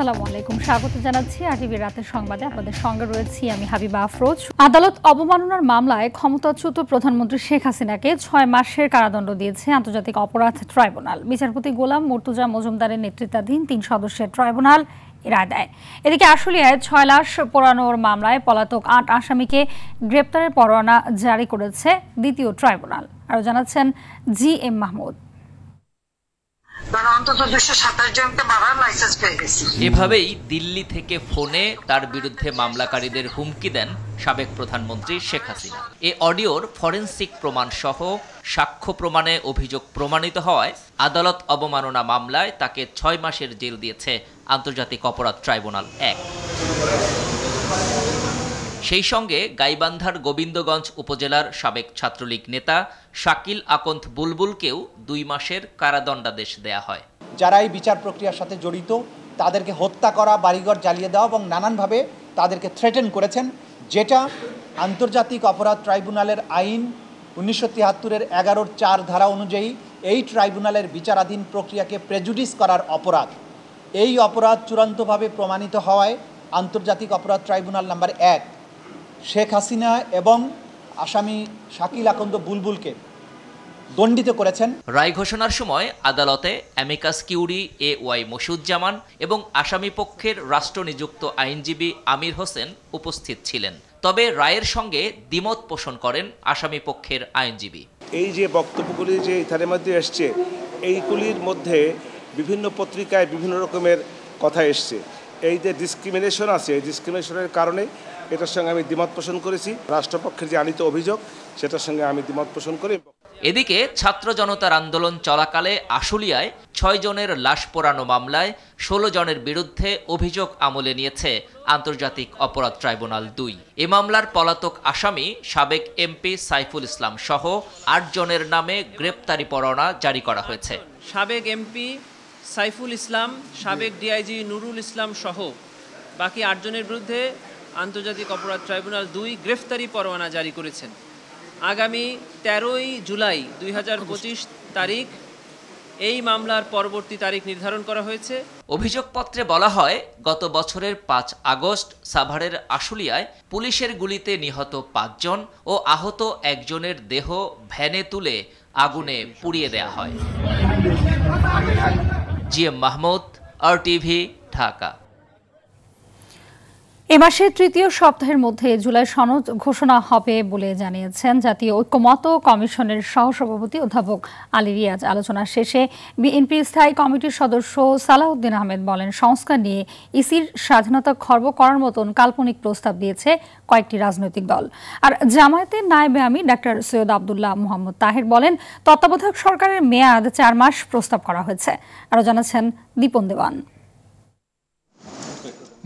আসসালামু আলাইকুম, স্বাগত জানাচ্ছি আরটিভি রাতের সংবাদে। আপনাদের সঙ্গে রয়েছি আমি হাবিবা আফরোজ। আদালত অবমাননার মামলায় ক্ষমতাচ্যুত প্রধানমন্ত্রী শেখ হাসিনাকে ৬ মাসের কারাদণ্ড দিয়েছে আন্তর্জাতিক অপরাধ ট্রাইব্যুনাল। বিচারপতি গোলাম মুর্তুজা মজুমদারের নেতৃত্বাধীন ৩ সদস্যের ট্রাইব্যুনাল রায় দেয়। এদিকে আশুলিয়ায় ৬ লাশ পোড়ানোর মামলায় পলাতক ৮ আসামিকে গ্রেপ্তারের পরোয়ানা জারি করেছে দ্বিতীয় ট্রাইব্যুনাল। আরও জানাচ্ছেন GM মাহমুদ। এভাবেই দিল্লি থেকে ফোনে তার বিরুদ্ধে মামলাকারীদের হুমকি দেন সাবেক প্রধানমন্ত্রী শেখ হাসিনা। এ অডিওর ফরেনসিক প্রমাণ সহ সাক্ষ্য প্রমাণে অভিযোগ প্রমাণিত হওয়ায় আদালত অবমাননা মামলায় তাকে ৬ মাসের জেল দিয়েছে আন্তর্জাতিক অপরাধ ট্রাইব্যুনাল ১। সেই সঙ্গে গাইবান্ধার গোবিন্দগঞ্জ উপজেলার সাবেক ছাত্রলীগ নেতা শাকিল আকন্দ বুলবুলকেও ২ মাসের কারাদণ্ডাদেশ দেয়া হয়। যারা এই বিচার প্রক্রিয়ার সাথে জড়িত তাদেরকে হত্যা করা, বাড়িঘর জ্বালিয়ে দেওয়া এবং নানানভাবে তাদেরকে থ্রেটেন করেছেন, যেটা আন্তর্জাতিক অপরাধ ট্রাইব্যুনালের আইন ১৯৭৩-এর ১১-৪ ধারা অনুযায়ী এই ট্রাইব্যুনালের বিচারাধীন প্রক্রিয়াকে প্রেজুডিস করার অপরাধ। এই অপরাধ চূড়ান্তভাবে প্রমাণিত হওয়ায় আন্তর্জাতিক অপরাধ ট্রাইব্যুনাল নাম্বার ১ শেখ হাসিনা এবং আসামি শাকিল আকন্দ বুলবুলকে দণ্ডিত করেছেন। রায় ঘোষণার সময় আদালতে অ্যামিকাস কিউরি AY মশিউজ্জামান এবং আসামি পক্ষের রাষ্ট্রনিযুক্ত আইনজীবী আমির হোসেন উপস্থিত ছিলেন। তবে রায়ের সঙ্গে দ্বিমত পোষণ করেন আসামি পক্ষের আইনজীবী। এই যে বক্তব্যগুলি যে ইথারের মধ্যে এসছে, এইগুলির মধ্যে বিভিন্ন পত্রিকায় বিভিন্ন রকমের কথা এসছে। এই যে ডিসক্রিমিনেশন আছে, এই ডিসক্রিমিনেশনের কারণে এটার সঙ্গে আমি দ্বিমত পোষণ করেছি। রাষ্ট্রপক্ষের যে আনিত অভিযোগ সেটার সঙ্গে আমি দ্বিমত পোষণ করি। এদিকে ছাত্র জনতার আন্দোলন চলাকালে আশুলিয়ায় ৬ জনের লাশ পোড়ানো মামলায় ১৬ জনের বিরুদ্ধে অভিযোগ আমলে নিয়েছে আন্তর্জাতিক অপরাধ ট্রাইব্যুনাল ২। এ মামলার পলাতক আসামি সাবেক MP সাইফুল ইসলাম সহ ৮ জনের নামে গ্রেপ্তারি পরোয়ানা জারি করা হয়েছে। সাবেক MP সাইফুল ইসলাম, সাবেক DIG নুরুল ইসলাম সহ বাকি ৮ জনের বিরুদ্ধে আন্তর্জাতিক অপরাধ ট্রাইব্যুনাল ২ গ্রেফতারি পরোয়ানা জারি করেছেন। আগামী ১৩ই জুলাই ২০২৫ তারিখ এই মামলার পরবর্তী তারিখ নির্ধারণ করা হয়েছে। অভিযোগপত্রে বলা হয়, গত বছরের ৫ আগস্ট সাভারের আশুলিয়ায় পুলিশের গুলিতে নিহত ৫ জন ও আহত ১ জনের দেহ ভ্যানে তুলে আগুনে পুড়িয়ে দেয়া হয়। GM Mahmud, RTV, Dhaka. এ মাসের তৃতীয় সপ্তাহের মধ্যে জুলাই সনদ ঘোষণা হবে বলে জানিয়েছেন জাতীয় ঐক্যমত্য কমিশনের সহসভাপতি অধ্যাপক আলী রিয়াজ। আলোচনা শেষে বিএনপি স্থায়ী কমিটির সদস্য সালাউদ্দিন আহমেদ বলেন, সংস্কার নিয়ে ইসির স্বাধীনতা খর্ব করার মতন কাল্পনিক প্রস্তাব দিয়েছে কয়েকটি রাজনৈতিক দল। আর জামায়াতের নায়েবে আমির ডাক্তার সৈয়দ আবদুল্লাহ মোহাম্মদ তাহের বলেন, তত্ত্বাবধায়ক সরকারের মেয়াদ ৪ মাস প্রস্তাব করা হয়েছে। আরও জানাচ্ছেন দীপন দেওয়ান।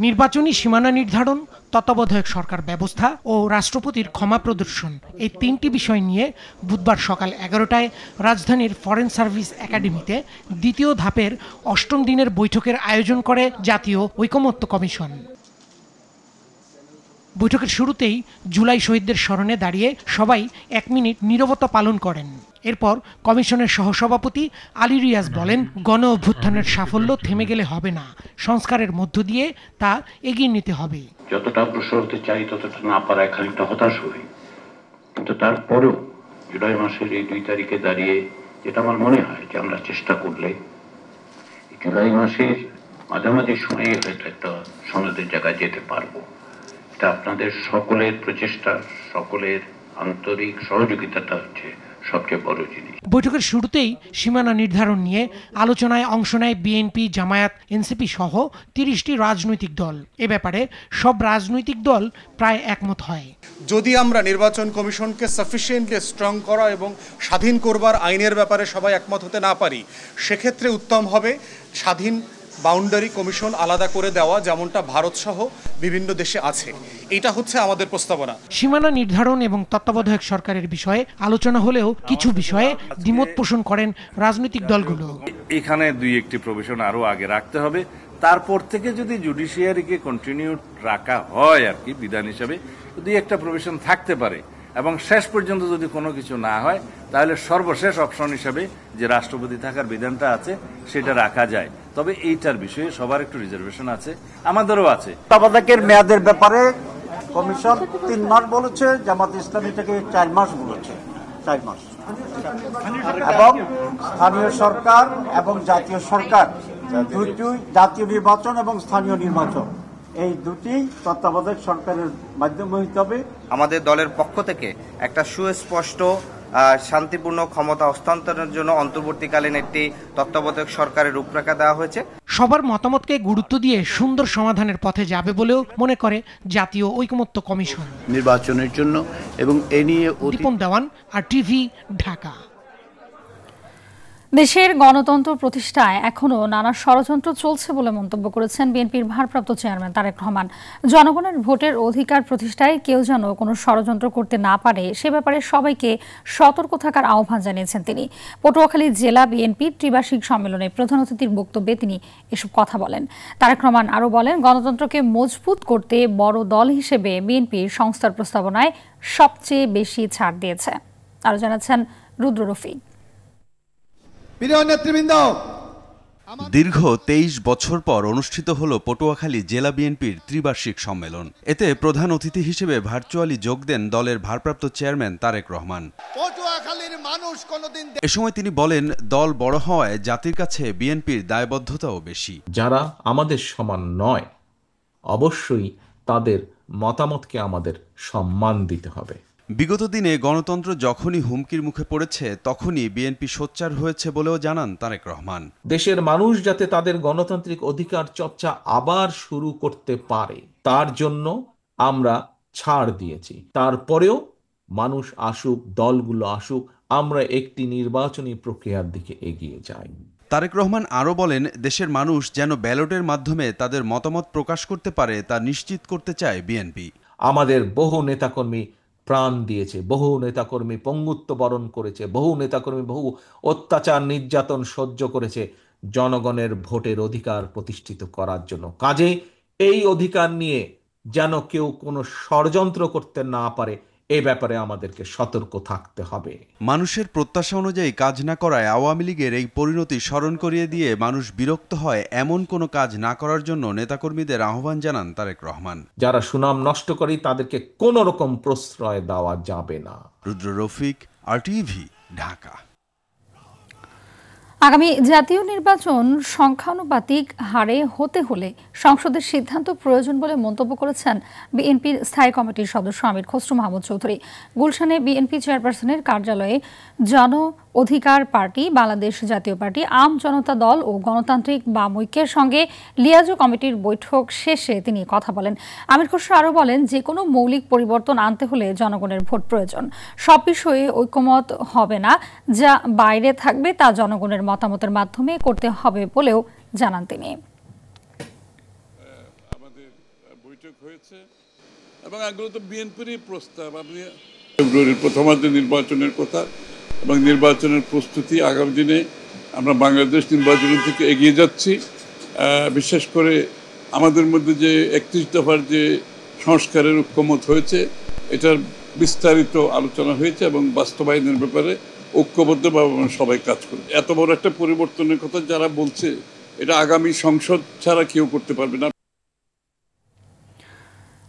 নির্বাচনী সীমানা নির্ধারণ, তত্ত্বাবধায়ক সরকার ব্যবস্থা ও রাষ্ট্রপতির ক্ষমা প্রদর্শন, এই 3টি বিষয় নিয়ে বুধবার সকাল 11টায় রাজধানীর ফরেন সার্ভিস একাডেমিতে দ্বিতীয় ধাপের ৮ম দিনের বৈঠকের আয়োজন করে জাতীয় ঐকমত্য কমিশন। বৈঠকের শুরুতেই জুলাই শহীদদের স্মরণে দাঁড়িয়ে সবাই ১ মিনিট নীরবতা পালন করেন। এরপর কমিশনের সহসভাপতি আলী রিয়াজ বলেন, গণ অভ্যুত্থানের সাফল্য থেমে গেলে হবে না, সংস্কারের মধ্য দিয়ে তা এগিয়ে নিতে হবে। যতটা অগ্রসর হতে চাই ততটা না পারায় খানিকটা হতাশ হই, কিন্তু তারপরেও জুলাই মাসের এই ২ তারিখে দাঁড়িয়ে যেটা আমার মনে হয় যে আমরা চেষ্টা করলে জুলাই মাসের মাঝামাঝি সময়ে হয়তো একটা সনদের জায়গায় যেতে পারবো। এটা আপনাদের সকলের প্রচেষ্টা, সকলের আন্তরিক সহযোগিতাটা হচ্ছে সবচেয়ে বড় জিনিস। বৈঠকের শুরুতেই সীমানা নির্ধারণ নিয়ে আলোচনায় অংশ নেয় বিএনপি, জামায়াত, NCP সহ 30টি রাজনৈতিক দল। এ ব্যাপারে সব রাজনৈতিক দল প্রায় একমত হয়। যদি আমরা নির্বাচন কমিশনকে সাফিসিয়েন্টলি স্ট্রং করা এবং স্বাধীন করবার আইনের ব্যাপারে সবাই একমত হতে না পারি, সেক্ষেত্রে উত্তম হবে স্বাধীন বাউন্ডারি কমিশন আলাদা করে দেওয়া, যেমনটা ভারত সহ বিভিন্ন দেশে আছে। এটা হচ্ছে আমাদের প্রস্তাবনা। সীমানা নির্ধারণ এবং তত্ত্বাবধায়ক সরকারের বিষয়ে আলোচনা হলেও কিছু বিষয়ে দ্বিমত পোষণ করেন রাজনৈতিক দলগুলো। এখানে ২-১টি প্রভিশন আরো আগে রাখতে হবে, তারপর থেকে যদি জুডিশিয়ারিকে কন্টিনিউ রাখা হয় আর কি বিধান হিসাবে ২-১টা প্রভিশন থাকতে পারে, এবং শেষ পর্যন্ত যদি কোনো কিছু না হয় তাহলে সর্বশেষ অপশন হিসাবে যে রাষ্ট্রপতি থাকার বিধানটা আছে সেটা রাখা যায়। তবে এইটার বিষয়ে সবার একটু রিজার্ভেশন আছে, আমাদেরও আছে। তত্ত্বাবধায়কের মেয়াদের ব্যাপারে কমিশন 3 মাস বলেছে, জামাত ইসলামী থেকে 4 মাস বলেছে, 4 মাস। এবং স্থানীয় সরকার এবং জাতীয় সরকার দুটি, জাতীয় নির্বাচন এবং স্থানীয় নির্বাচন, এই দুটি তত্ত্বাবধায়ক সরকারের মাধ্যমে হইতে হবে। আমাদের দলের পক্ষ থেকে একটা সুস্পষ্ট শান্তিপূর্ণ ক্ষমতা হস্তান্তরের জন্য অন্তর্বর্তীকালীন একটি তত্ত্বাবধায়ক সরকারের রূপরেখা দেওয়া হয়েছে। সবার মতামতকে গুরুত্ব দিয়ে সুন্দর সমাধানের পথে যাবে বলেও মনে করে জাতীয় ঐকমত্য কমিশন নির্বাচনের জন্য। এবং এ নিয়ে দীপন দেওয়ান, আর টিভি, ঢাকা। দেশের গণতন্ত্র প্রতিষ্ঠায় এখনো নানা ষড়যন্ত্র চলছে বলে মন্তব্য করেছেন বিএনপির ভারপ্রাপ্ত চেয়ারম্যান তারেক রহমান। জনগণের ভোটের অধিকার প্রতিষ্ঠায় কেউ যেন কোনো ষড়যন্ত্র করতে না পারে সে ব্যাপারে সবাইকে সতর্ক থাকার আহ্বান জানিয়েছেন তিনি। পটুয়াখালী জেলা বিএনপির ত্রিবার্ষিক সম্মেলনে প্রধান অতিথির বক্তব্যে তিনি এসব কথা বলেন। তারেক রহমান আরও বলেন, গণতন্ত্রকে মজবুত করতে বড় দল হিসেবে বিএনপি সংস্থার প্রস্তাবনায় সবচেয়ে বেশি ছাড় দিয়েছে। আরও জানাচ্ছেন রুদ্র রফিক। দীর্ঘ 23 বছর পর অনুষ্ঠিত হল পটুয়াখালী জেলা বিএনপির ত্রিবার্ষিক সম্মেলন। এতে প্রধান অতিথি হিসেবে ভার্চুয়ালি যোগ দেন দলের ভারপ্রাপ্ত চেয়ারম্যান তারেক রহমান। এ সময় তিনি বলেন, দল বড় হওয়ায় জাতির কাছে বিএনপির দায়বদ্ধতাও বেশি। যারা আমাদের সমান নয়, অবশ্যই তাদের মতামতকে আমাদের সম্মান দিতে হবে। বিগত দিনে গণতন্ত্র যখনই হুমকির মুখে পড়েছে তখনই বিএনপি সোচ্চার হয়েছে বলেও জানান তারেক রহমান। দেশের মানুষ যাতে তাদের গণতান্ত্রিক অধিকার চর্চা আবার শুরু করতে পারে তার জন্য আমরা ছাড় দিয়েছি। তারপরেও মানুষ আসুক, দলগুলো আসুক, আমরা একটি নির্বাচনী প্রক্রিয়ার দিকে এগিয়ে যাই। তারেক রহমান আরও বলেন, দেশের মানুষ যেন ব্যালটের মাধ্যমে তাদের মতামত প্রকাশ করতে পারে তা নিশ্চিত করতে চায় বিএনপি। আমাদের বহু নেতাকর্মী প্রাণ দিয়েছে, বহু নেতাকর্মী পঙ্গুত্ব বরণ করেছে, বহু নেতাকর্মী বহু অত্যাচার নির্যাতন সহ্য করেছে জনগণের ভোটের অধিকার প্রতিষ্ঠিত করার জন্য। কাজে এই অধিকার নিয়ে যেন কেউ কোনো ষড়যন্ত্র করতে না পারে, এ ব্যাপারে আমাদেরকে সতর্ক থাকতে হবে। মানুষের প্রত্যাশা অনুযায়ী কাজ না করায় আওয়ামী লীগের এই পরিণতি স্মরণ করিয়ে দিয়ে মানুষ বিরক্ত হয় এমন কোনো কাজ না করার জন্য নেতাকর্মীদের আহ্বান জানান তারেক রহমান। যারা সুনাম নষ্ট করে তাদেরকে কোনো রকম প্রশ্রয় দেওয়া যাবে না। রুদ্র রফিক, RTV, ঢাকা। আগামী জাতীয় নির্বাচন সংখ্যানুপাতিক হারে হতে হলে সংসদের সিদ্ধান্ত প্রয়োজন বলে মন্তব্য করেছেন বিএনপির স্থায়ী কমিটির সদস্য আমির খসরু মাহমুদ চৌধুরী। গুলশানে বিএনপি চেয়ারপারসনের কার্যালয়ে জন অধিকার পার্টি, বাংলাদেশ জাতীয় পার্টি, আম জনতা দল ও গণতান্ত্রিক বাম ঐক্যের সঙ্গে লিয়াজো কমিটির বৈঠক শেষে তিনি কথা বলেন। আমির খসরু আরও বলেন, যে কোনো মৌলিক পরিবর্তন আনতে হলে জনগণের ভোট প্রয়োজন। সব বিষয়ে ঐকমত হবে না, যা বাইরে থাকবে তা জনগণের মতামতের মাধ্যমে করতে হবে বলেও জানান তিনি। আমাদের বৈঠক হয়েছে এবং এগুলো তো বিএনপিরই প্রস্তাব। আপনি ফেব্রুয়ারির প্রথমার্ধে নির্বাচনের কথা এবং নির্বাচনের প্রস্তুতি, আগামী দিনে আমরা বাংলাদেশ নির্বাচনের থেকে এগিয়ে যাচ্ছি। বিশেষ করে আমাদের মধ্যে যে 31 দফার যে সংস্কারের ঐক্যমত হয়েছে, এটার বিস্তারিত আলোচনা হয়েছে এবং বাস্তবায়নের ব্যাপারে ঐক্যবদ্ধভাবে সবাই কাজ করে। এত বড় একটা পরিবর্তনের কথা যারা বলছে, এটা আগামী সংসদ ছাড়া কেউ করতে পারবে না।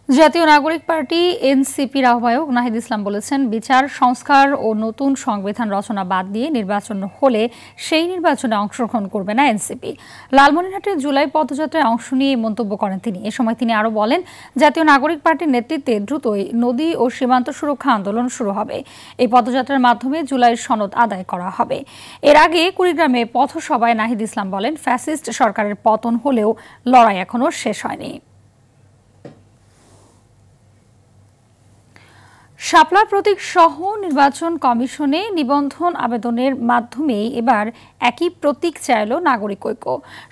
জাতীয় নাগরিক পার্টি এনসিপির আহ্বায়ক নাহিদ ইসলাম বলেছেন, বিচার সংস্কার ও নতুন সংবিধান রচনা বাদ দিয়ে নির্বাচন হলে সেই নির্বাচনে অংশগ্রহণ করবে না এনসিপি। লালমনিরহাটে জুলাই পদযাত্রায় অংশ নিয়ে মন্তব্য করেন তিনি। এ সময় তিনি আরও বলেন, জাতীয় নাগরিক পার্টির নেতৃত্বে দ্রুতই নদী ও সীমান্ত সুরক্ষা আন্দোলন শুরু হবে। এই পদযাত্রার মাধ্যমে জুলাইয়ের সনদ আদায় করা হবে। এর আগে কুড়িগ্রামে পথসভায় নাহিদ ইসলাম বলেন, ফ্যাসিস্ট সরকারের পতন হলেও লড়াই এখনো শেষ হয়নি। শাপলা প্রতীক সহ নির্বাচন কমিশনে নিবন্ধন আবেদনের মাধ্যমে এবার একই প্রতীক চাইল নাগরিক ঐক্য।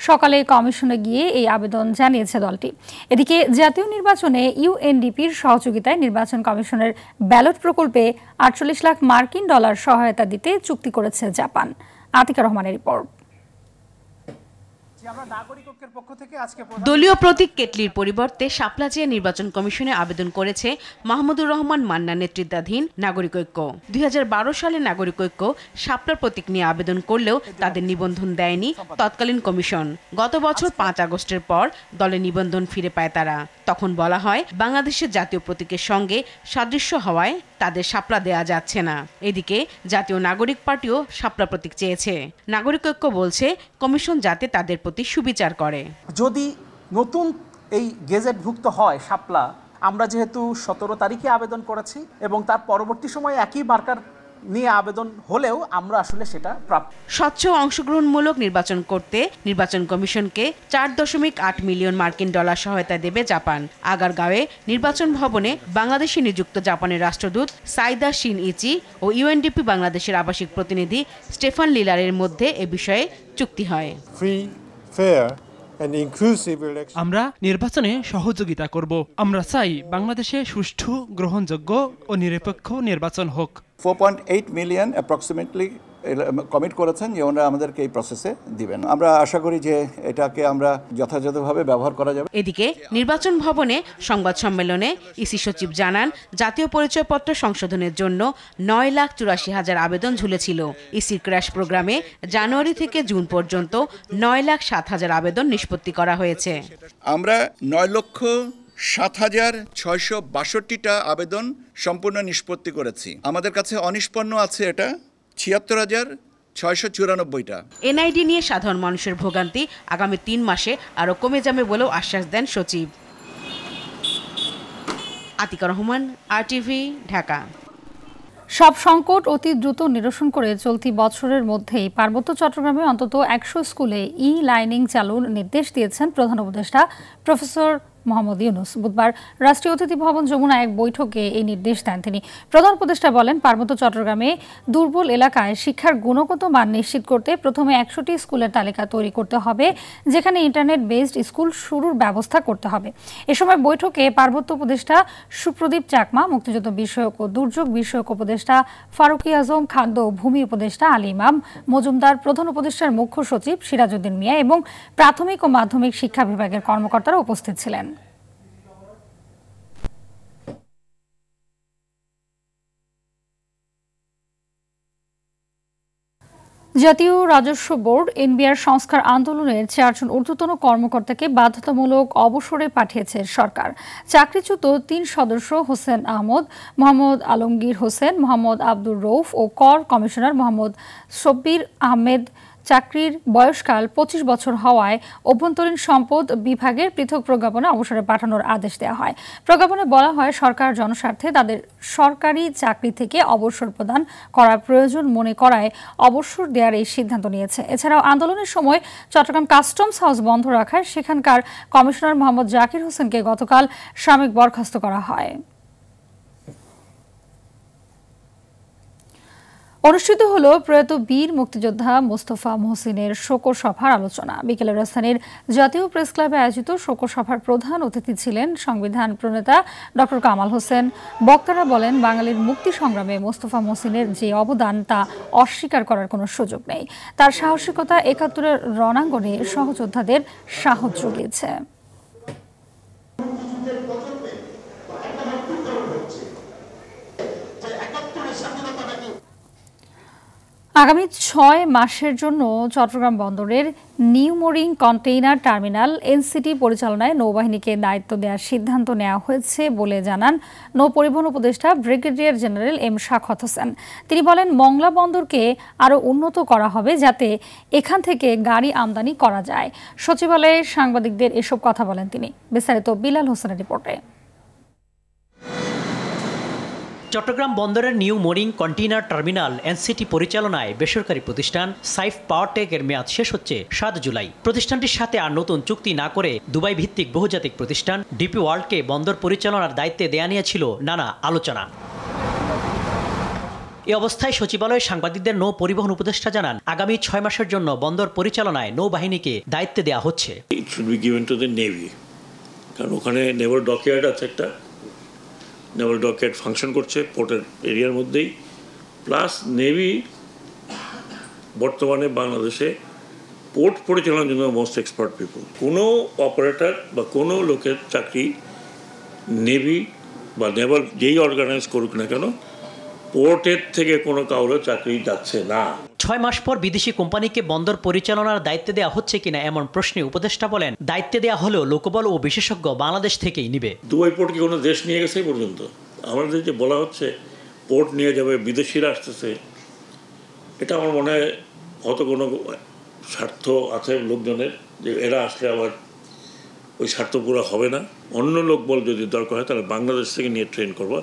সকালে কমিশনে গিয়ে এই আবেদন জানিয়েছে দলটি। এদিকে জাতীয় নির্বাচনে ইউএনডিপির সহযোগিতায় নির্বাচন কমিশনের ব্যালট প্রকল্পে 48 লাখ মার্কিন ডলার সহায়তা দিতে চুক্তি করেছে জাপান। আতিকা রহমানের রিপোর্ট। দলীয় প্রতীক কেটলির পরিবর্তে শাপলা চেয়ে নির্বাচন কমিশনে আবেদন করেছে মাহমুদুর রহমান মান্না নেতৃত্বাধীন নাগরিক ঐক্য। 2012 সালে নাগরিক ঐক্য শাপলার প্রতীক নিয়ে আবেদন করলেও তাদের নিবন্ধন দেয়নি তৎকালীন কমিশন। গত বছর 5 আগস্টের পর দলে নিবন্ধন ফিরে পায় তারা। তখন বলা হয় বাংলাদেশের জাতীয় প্রতীকের সঙ্গে সাদৃশ্য হওয়ায় তাদের শাপলা দেয়া যাচ্ছে না। এদিকে জাতীয় নাগরিক পার্টিও শাপলা প্রতীক চেয়েছে। নাগরিক ঐক্য বলছে কমিশন যাতে তাদের প্রতি সুবিচার করে। যদি নতুন এই গেজেটভুক্ত হয় শাপলা, আমরা যেহেতু 17 তারিখে আবেদন করেছি এবং তার পরবর্তী সময়ে একই মার্কার নিয়ে আবেদন হলেও আমরা আসলে সেটা প্রাপ্ত। স্বচ্ছ অংশগ্রহণমূলক নির্বাচন করতে নির্বাচন কমিশনকে 4.8 মিলিয়ন মার্কিন ডলার সহায়তা দেবে জাপান। আগারগাঁওয়ে নির্বাচন ভবনে বাংলাদেশে নিযুক্ত জাপানের রাষ্ট্রদূত সাইদা শিন ইচি ও ইউএনডিপি বাংলাদেশের আবাসিক প্রতিনিধি স্টেফান লিলারের মধ্যে এ বিষয়ে চুক্তি হয়। আমরা নির্বাচনে সহযোগিতা করব। আমরা চাই বাংলাদেশে সুষ্ঠু, গ্রহণযোগ্য ও নিরপেক্ষ নির্বাচন হোক। 4.8 মিলিয়ন অ্যাপ্রক্সিমেটলি কমিট করেছেন যে ওনারা আমাদেরকে এই প্রসেসে দিবেন। আমরা আশা করি যে এটাকে আমরা যথাযথভাবে ব্যবহার করা যাবে। এদিকে নির্বাচন ভবনে সংবাদ সম্মেলনে ইসি সচিব জানান, জাতীয় পরিচয়পত্র সংশোধনের জন্য 9,84,000 আবেদন ঝুলেছিল। ইসির ক্র্যাশ প্রোগ্রামে জানুয়ারি থেকে জুন পর্যন্ত 9,07,000 আবেদন নিষ্পত্তি করা হয়েছে। আমরা 9,07,662টা আবেদন সম্পূর্ণ নিষ্পত্তি করেছি। আমাদের কাছে অনিষ্পন্ন আছে এটা 76,694টা। এনআইডি নিয়ে সাধারণ মানুষের ভোগান্তি আগামী 3 মাসে আরও কমে যাবে বলেও আশ্বাস দেন সচিব। আতিকা রহমান, আরটিভি, ঢাকা। সব সংকট অতি দ্রুত নিরসন করে চলতি বছরের মধ্যেই পার্বত্য চট্টগ্রামে অন্তত 100 স্কুলে ই-লার্নিং চালুর নির্দেশ দিয়েছেন প্রধান উপদেষ্টা প্রফেসর মোহাম্মদ ইউনুস। বুধবার রাষ্ট্রীয় অতিথি ভবন যমুনা এক বৈঠকে এই নির্দেশ দেন তিনি। প্রধান উপদেষ্টা বলেন, পার্বত্য চট্টগ্রামে দুর্বল এলাকায় শিক্ষার গুণগত মান নিশ্চিত করতে প্রথমে 100টি স্কুলের তালিকা তৈরি করতে হবে, যেখানে ইন্টারনেট বেসড স্কুল শুরুর ব্যবস্থা করতে হবে। এ সময় বৈঠকে পার্বত্য উপদেষ্টা সুপ্রদীপ চাকমা, মুক্তিযুদ্ধ বিষয়ক ও দুর্যোগ বিষয়ক উপদেষ্টা ফারুকি আজম, খাদ্য ও ভূমি উপদেষ্টা আলী ইমাম মজুমদার, প্রধান উপদেষ্টার মুখ্য সচিব সিরাজউদ্দিন মিয়া এবং প্রাথমিক ও মাধ্যমিক শিক্ষা বিভাগের কর্মকর্তারা উপস্থিত ছিলেন। জাতীয় রাজস্ব বোর্ড এনবিআর সংস্কার আন্দোলনের 4 জন ঊর্ধ্বতন কর্মকর্তাকে বাধ্যতামূলক অবসরে পাঠিয়েছে সরকার। চাকরিচ্যুত 3 সদস্য হোসেন আহমদ, মোহাম্মদ আলমগীর হোসেন, মোহাম্মদ আব্দুর রৌফ ও কর কমিশনার মোহাম্মদ শব্বির আহমেদ চাকরির বয়সকাল 25 বছর হওয়ায় অভ্যন্তরীণ সম্পদ বিভাগের পৃথক প্রজ্ঞাপনে অবসরে পাঠানোর আদেশ দেওয়া হয়। প্রজ্ঞাপনে বলা হয়, সরকার জনস্বার্থে তাদের সরকারি চাকরি থেকে অবসর প্রদান করার প্রয়োজন মনে করায় অবসর দেওয়ার এই সিদ্ধান্ত নিয়েছে। এছাড়াও আন্দোলনের সময় চট্টগ্রাম কাস্টমস হাউস বন্ধ রাখায় সেখানকার কমিশনার মোহাম্মদ জাকির হোসেনকে গতকাল সাময়িক বরখাস্ত করা হয়। অনুষ্ঠিত হলো প্রয়াত বীর মুক্তিযোদ্ধা মোস্তফা মহসিনের শোকর সভার আলোচনা। বিকেলে রাজধানীর জাতীয় প্রেস ক্লাবে আয়োজিত শোকর সভার প্রধান অতিথি ছিলেন সংবিধান প্রণেতা ডক্টর কামাল হোসেন। বক্তারা বলেন, বাঙালির মুক্তি সংগ্রামে মোস্তফা মহসিনের যে অবদান তা অস্বীকার করার কোনো সুযোগ নেই। তার সাহসিকতা ৭১-এর রণাঙ্গনে সহযোদ্ধাদের সাহস জুগিয়েছে। আগামী 6 মাসের জন্য চট্টগ্রাম বন্দরের new mooring container terminal NCT পরিচালনায় নৌবাহিনীকে দায়িত্ব দেওয়ার সিদ্ধান্ত নেওয়া হয়েছে বলে জানান নৌ পরিবহন উপদেষ্টা brigadier general M Shakhawat Hossain. তিনি বলেন, মংলা বন্দরকে আরও উন্নত করা হবে যাতে এখান থেকে গাড়ি আমদানি করা যায়। সচিবালয়ে সাংবাদিকদের এসব কথা বলেন তিনি। বিস্তারিত বিলাল হোসেনের রিপোর্টে। চট্টগ্রাম বন্দরের new mooring container terminal NCT পরিচালনায় বেসরকারি প্রতিষ্ঠান সাইফ পাওয়ারটেক এর মেয়াদ শেষ হচ্ছে 7 জুলাই। প্রতিষ্ঠানটির সাথে আর নতুন চুক্তি না করে দুবাই ভিত্তিক বহুজাতিক প্রতিষ্ঠান ডিপি ওয়ার্ল্ডকে বন্দর পরিচালনার দায়িত্বে দেয়া নিয়ে ছিল নানা আলোচনা। এই অবস্থায় সচিবালয়ে সাংবাদিকদের নৌ পরিবহন উপদেষ্টা জানান, আগামী 6 মাসের জন্য বন্দর পরিচালনায় নৌবাহিনীকে দায়িত্বে দেওয়া হচ্ছে। It should be given to the navy, কারণ ওখানে নেভাল ডকইয়ার্ড আছে, একটা নেভাল ডকইয়ার্ড ফাংশন করছে পোর্টের এরিয়ার মধ্যেই, প্লাস নেভি বর্তমানে বাংলাদেশে পোর্ট পরিচালনার জন্য মোস্ট এক্সপার্ট পিপল। কোনো অপারেটর বা কোনো লোকের চাকরি নেভি বা নেভাল যেই অর্গানাইজ করুক না কেন, পোর্টের থেকে কোনো কারোর চাকরি যাচ্ছে না। 6 মাস পর বিদেশি কোম্পানিকে বন্দর পরিচালনার দায়িত্ব দেওয়া হচ্ছে কিনা এমন প্রশ্নে উপদেষ্টা বলেন, দায়িত্ব দেওয়া হলেও লোকবল ও বিশেষজ্ঞ বাংলাদেশ থেকেই নিবে। দুবাই পোর্ট কি কোনো দেশ নিয়ে গেছে পর্যন্ত? আমাদের যে বলা হচ্ছে পোর্ট নিয়ে যাবে, বিদেশিরা আসতেছে, এটা আমার মনে হয় হয়তো কোনো স্বার্থ আছে লোকজনের, যে এরা আসলে আবার ওই স্বার্থ পুরো হবে না। অন্য লোক বল যদি দরকার হয় তাহলে বাংলাদেশ থেকে নিয়ে ট্রেন করবা,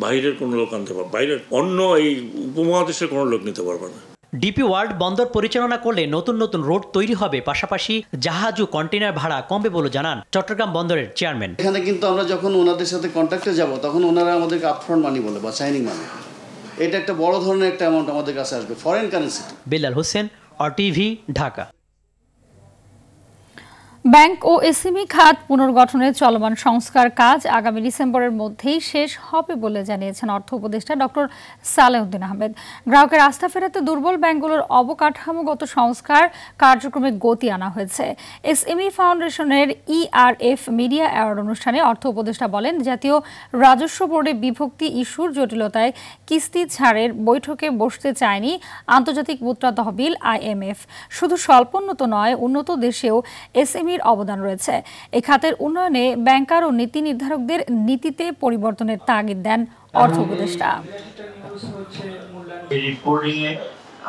বাইরের কোনো লোক আনতে পারবে, বাইরের অন্য এই উপমহাদেশের কোনো লোক নিতে পারবে না। ডিপি ওয়ার্ল্ড বন্দর পরিচালনা করলে নতুন নতুন রোড তৈরি হবে, পাশাপাশি জাহাজ ও কন্টেইনার ভাড়া কমবে বলে জানান চট্টগ্রাম বন্দরের চেয়ারম্যান। এখানে কিন্তু আমরা যখন ওনাদের সাথে কন্ট্রাক্টে যাব তখন ওনারা আমাদেরকে আপফ্রন্ট মানি বলে বা সাইনিং মানি, এটা একটা বড় ধরনের একটা অ্যামাউন্ট আমাদের কাছে আসবে foreign currency. Belal Hossain, RTV, Dhaka. Bank ও এসএমই খাত পুনর্গঠনের চলমান সংস্কার কাজ আগামী ডিসেম্বরের মধ্যেই শেষ হবে বলে জানিয়েছেন অর্থ উপদেষ্টা ডক্টর সালেউদ্দিন আহমেদ। গ্রাহকের আস্থা ফেরাতে দুর্বল ব্যাংকগুলোর অবকাঠামোগত সংস্কার কার্যক্রমে গতি আনা হয়েছে। এসএমই ফাউন্ডেশনের ERF মিডিয়া অ্যাওয়ার্ড অনুষ্ঠানে অর্থ উপদেষ্টা বলেন, জাতীয় রাজস্ব বোর্ডে বিভক্তি ইস্যুর জটিলতায় কিস্তি ছাড়ের বৈঠকে বসতে চায়নি আন্তর্জাতিক মুদ্রা তহবিল IMF। শুধু স্বল্পোন্নত নয়, উন্নত দেশেও এসএমই অবদান রয়েছে। এই খাতের উন্নয়নে ব্যাংকার ও নীতি নির্ধারকদের নীতিতে পরিবর্তনের তাগিদ দেন অর্থ উপদেষ্টা।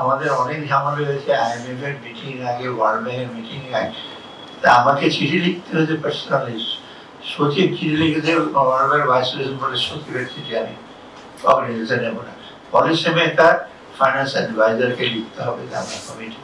আমাদের অনেক ঝামেলা হয়েছে, IMF এর মিটিং আগে, ওয়ার্ল্ড ব্যাংকের মিটিং আগে, আমাকে চিঠি লিখতে হয়েছে পার্সোনালি, সচিব চিঠি লিখেছে, ওয়ার্ল্ড ব্যাংক ভাইস প্রেসিডেন্ট বলে সচিবের চিঠি আমি অর্গানাইজেশন নেব না, পলিসি মেকার ফাইন্যান্স অ্যাডভাইজারকে লিখতে হবে কমিটি।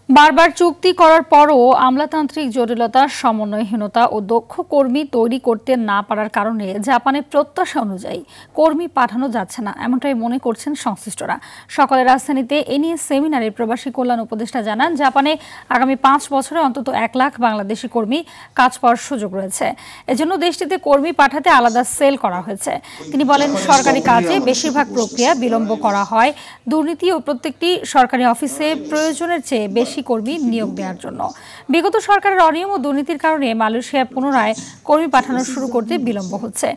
বারবার চুক্তি করার পরও আমলাতান্ত্রিক জটিলতা, সমন্বয়হীনতা ও দক্ষ কর্মী তৈরি করতে না পারার কারণে জাপানের প্রত্যাশা অনুযায়ী কর্মী পাঠানো যাচ্ছে না, এমনটাই মনে করছেন সংশ্লিষ্টরা। সকালে রাজধানীতে এ নিয়ে সেমিনারে প্রবাসী কল্যাণ উপদেষ্টা জানান, জাপানে আগামী 5 বছরে অন্তত 1 লাখ বাংলাদেশি কর্মী কাজ পাওয়ার সুযোগ রয়েছে। এজন্য দেশটিতে কর্মী পাঠাতে আলাদা সেল করা হয়েছে। তিনি বলেন, সরকারি কাজে বেশিরভাগ প্রক্রিয়া বিলম্ব করা হয়, দুর্নীতি ও প্রত্যেকটি সরকারি অফিসে প্রয়োজনের চেয়ে বেশি কর্মী নিয়োগ দেওয়ার জন্য। বিগত সরকারের অনিয়ম ও দুর্নীতির কারণে মালয়েশিয়া পুনরায় কর্মী পাঠানো শুরু করতে বিলম্ব হচ্ছে।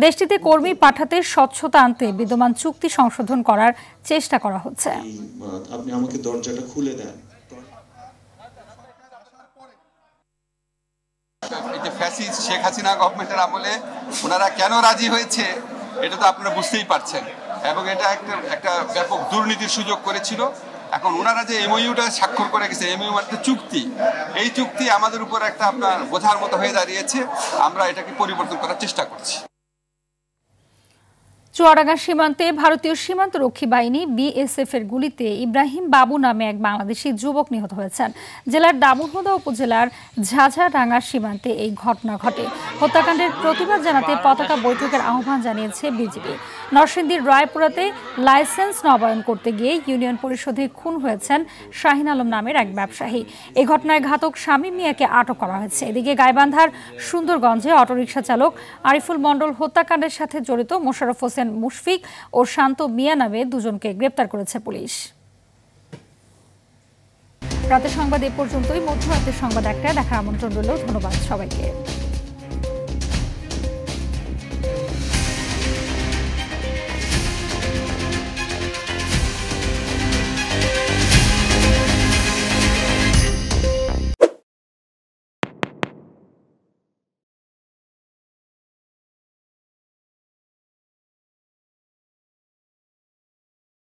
দেশটিতে কর্মী পাঠাতে স্বচ্ছতা আনতে বিদ্যমান চুক্তি সংশোধন করার চেষ্টা করা হচ্ছে। আপনি আমাকে দরজাটা খুলে দেন। এই যে ফ্যাসিস্ট শেখ হাসিনা গভর্নমেন্টের আমলে ওনারা কেন রাজি হয়েছে এটা তো আপনারা বুঝতেই পারছেন, এবং এটা একটা ব্যাপক দুর্নীতির সুযোগ করেছিল। এখন ওনারা যে MOUটা স্বাক্ষর করে গেছে, MOU মানে চুক্তি, এই চুক্তি আমাদের উপর একটা আপনার বোঝার মতো হয়ে দাঁড়িয়েছে। আমরা এটাকে পরিবর্তন করার চেষ্টা করছি। চুয়াডাঙ্গা সীমান্তে ভারতীয় সীমান্ত রক্ষী বাহিনী BSF এর গুলিতে ইব্রাহিম বাবু নামে এক বাংলাদেশি যুবক নিহত হয়েছেন। জেলার দামুড়হুদা উপজেলার ঝাঝাডাঙ্গা সীমান্তে এই ঘটনা ঘটে। হত্যাকাণ্ডের প্রতিবাদ জানাতে পতাকা বৈঠকের আহ্বান জানিয়েছে বিজিবি। নরসিংদীর রায়পুরাতে লাইসেন্স নবায়ন করতে গিয়ে ইউনিয়ন পরিষদে খুন হয়েছেন শাহিন আলম নামের এক ব্যবসায়ী। এই ঘটনায় ঘাতক শামীম মিয়াকে আটক করা হয়েছে। এদিকে গাইবান্ধার সুন্দরগঞ্জে অটোরিকশা চালক আরিফুল মণ্ডল হত্যাকাণ্ডের সাথে জড়িত মোশাররফ হোসেন মুশফিক ও শান্ত মিয়া নামে দুজনকে গ্রেপ্তার করেছে পুলিশ। রাতের সংবাদ এ পর্যন্তই। মধ্যরাতের সংবাদ 1টায় দেখার আমন্ত্রণ রইল। ধন্যবাদ সবাইকে।